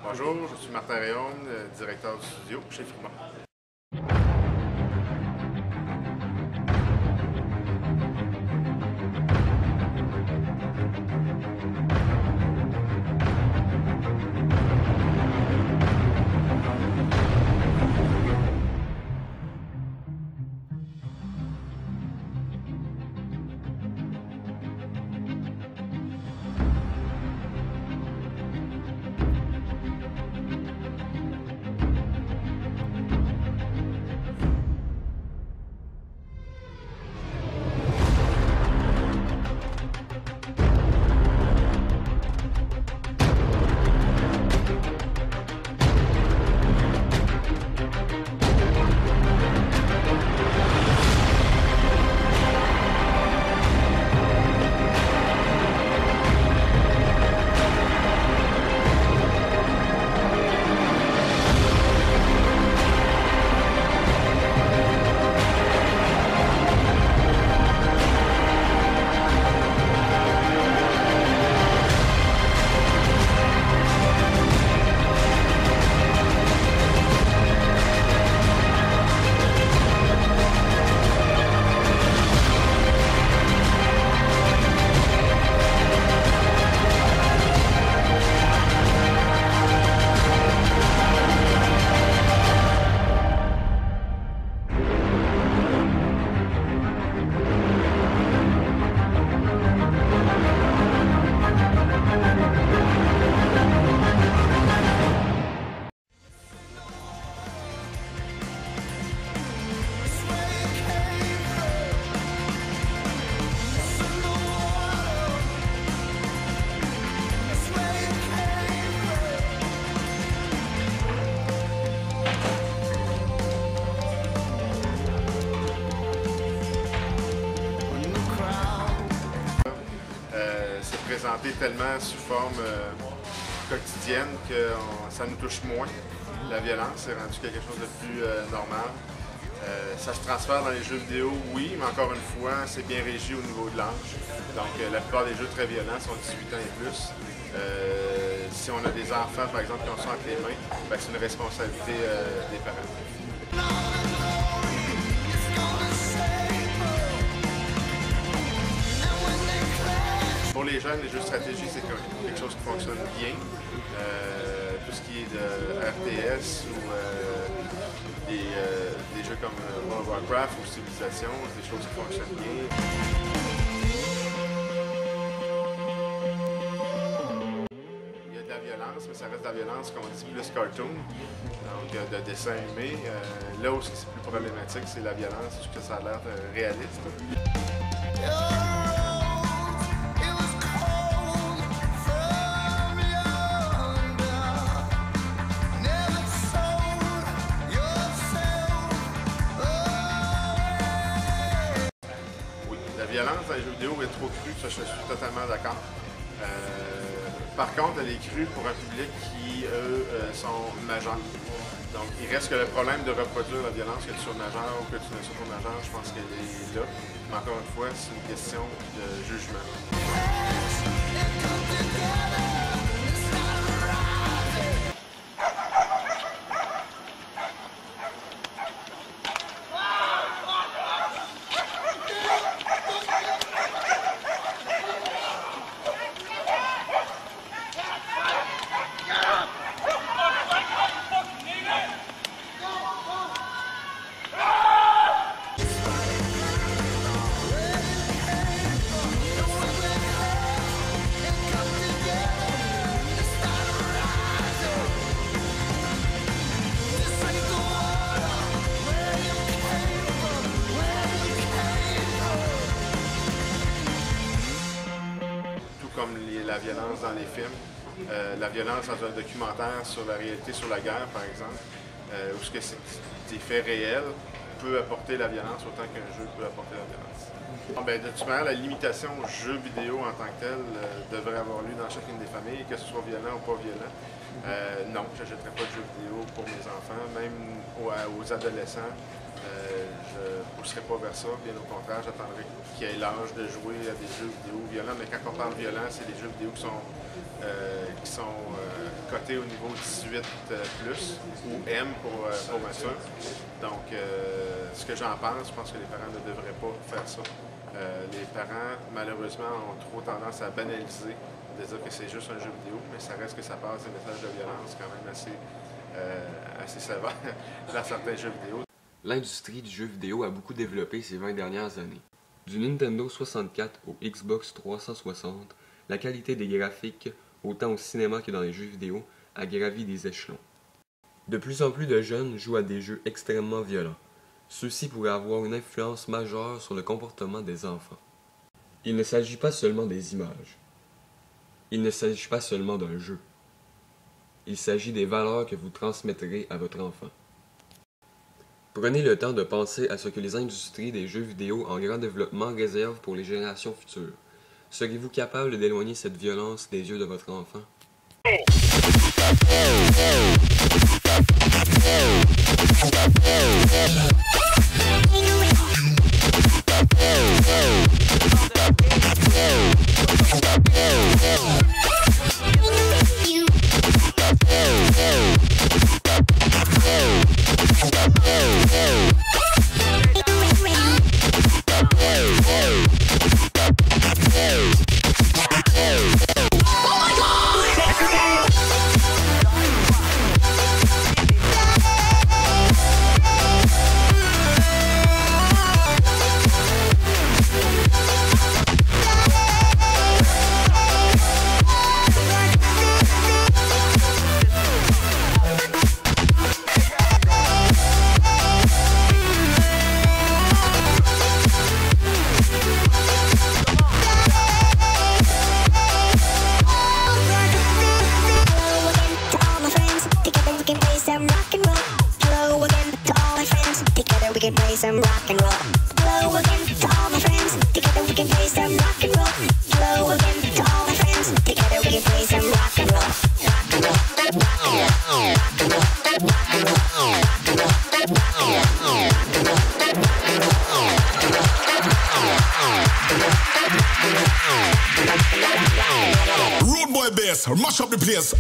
Bonjour, je suis Martin Réaume, directeur du studio chez Frima. C'est présenté tellement sous forme quotidienne que ça nous touche moins. La violence, c'est rendu quelque chose de plus normal. Ça se transfère dans les jeux vidéo, oui, mais encore une fois, c'est bien régi au niveau de l'âge. Donc la plupart des jeux très violents sont 18 ans et plus. Si on a des enfants, par exemple, qui ont ça entre les mains, ben, c'est une responsabilité des parents. Pour les jeunes, les jeux de stratégie, c'est quelque chose qui fonctionne bien. Tout ce qui est de RTS ou des jeux comme World of Warcraft ou Civilization, c'est des choses qui fonctionnent bien. Il y a de la violence, mais ça reste de la violence, comme on dit, plus cartoon, donc de dessin animé. Là où c'est plus problématique, c'est la violence, parce que ça a l'air réaliste. La violence dans les jeux vidéo est trop crue, ça je suis totalement d'accord. Par contre, elle est crue pour un public qui, eux, sont majeurs. Donc, il reste que le problème de reproduire la violence, que tu sois majeur ou que tu ne sois pas majeur, je pense qu'elle est là. Mais encore une fois, c'est une question de jugement. Comme la violence dans les films, la violence dans un documentaire sur la réalité sur la guerre, par exemple, où ce que c'est des faits réels peut apporter la violence autant qu'un jeu peut apporter la violence. Bon, ben, de toute manière, la limitation aux jeux vidéo en tant que tel devrait avoir lieu dans chacune des familles, que ce soit violent ou pas violent. Non, je n'achèterai pas de jeux vidéo pour mes enfants, même aux adolescents. Je ne pousserai pas vers ça, bien au contraire, j'attendrai qu'ils aient l'âge de jouer à des jeux vidéo violents, mais quand on parle violent, c'est des jeux vidéo qui sont qui sont cotés au niveau 18+, ou M pour mature. Donc, ce que j'en pense, je pense que les parents ne devraient pas faire ça. Les parents, malheureusement, ont trop tendance à banaliser, de dire que c'est juste un jeu vidéo, mais ça reste que ça passe des messages de violence quand même assez sévères dans certains jeux vidéo. L'industrie du jeu vidéo a beaucoup développé ces 20 dernières années. Du Nintendo 64 au Xbox 360, la qualité des graphiques, autant au cinéma que dans les jeux vidéo, a gravi des échelons. De plus en plus de jeunes jouent à des jeux extrêmement violents. Ceux-ci pourraient avoir une influence majeure sur le comportement des enfants. Il ne s'agit pas seulement des images. Il ne s'agit pas seulement d'un jeu. Il s'agit des valeurs que vous transmettrez à votre enfant. Prenez le temps de penser à ce que les industries des jeux vidéo en grand développement réservent pour les générations futures. Serez-vous capable d'éloigner cette violence des yeux de votre enfant? We can play some rock and roll. Hello again to all my friends. Together we can play some rock and roll. Hello again to all my friends. Together we can play some rock and roll. Rock and roll. Rock and roll. Rock and roll. Rock and roll. Rock and roll. Rock and roll. Road boy bass, mash up the place.